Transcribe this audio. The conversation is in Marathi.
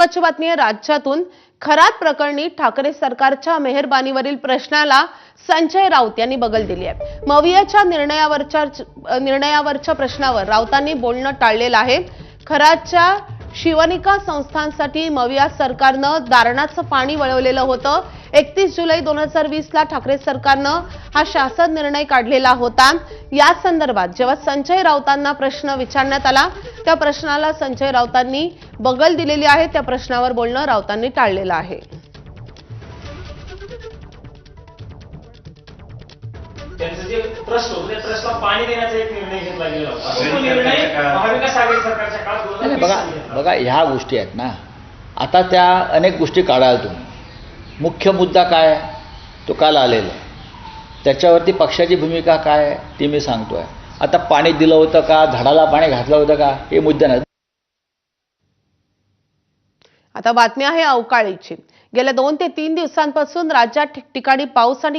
महत्त्वाची बातमी आहे राज्यातून खरात प्रकरणी ठाकरे सरकारच्या मेहरबानीवरील प्रश्नाला संजय राऊत यांनी बगल दिली आहे। मवियाच्या निर्णयावरच्या प्रश्नावर राऊतांनी बोलणं टाळलेलं आहे। खरातच्या शिवनिका संस्थांसाठी मविया सरकारनं दारणाचं पाणी वळवलेलं होतं। 31 जुलै 2020 ला ठाकरे सरकारनं हा शासन निर्णय काढलेला होता। या संदर्भात जेव्हा संजय राऊतांना प्रश्न विचारण्यात आला त्या प्रश्नाला संजय राऊतांनी बगल दिलेली आहे। त्या प्रश्नावर बोलणं राऊतांनी टाळलेलं आहे। त्यांचं जे ट्रस्ट होतं त्या ट्रस्टला पाणी देण्याचा एक निर्णय घेतला गेला होता। तो निर्णय महाविकास आघाडी सरकारच्या काळात बघा ह्या गोष्टी आहेत ना, आता त्या अनेक गोष्टी काढाल तुम्ही। मुख्य मुद्दा काय आहे तो काल आलेला आहे, त्याच्यावरती पक्षाची भूमिका काय आहे ती मी सांगतोय। आता पाणी दिलं होतं का, झाडाला पाणी घातलं होतं का, हे मुद्दे नाही। आता बातमी आहे अवकाळीची। गेल्या 2 ते 3 दिवसांपासून राज्यात ठिकठिकाणी पाऊस आणि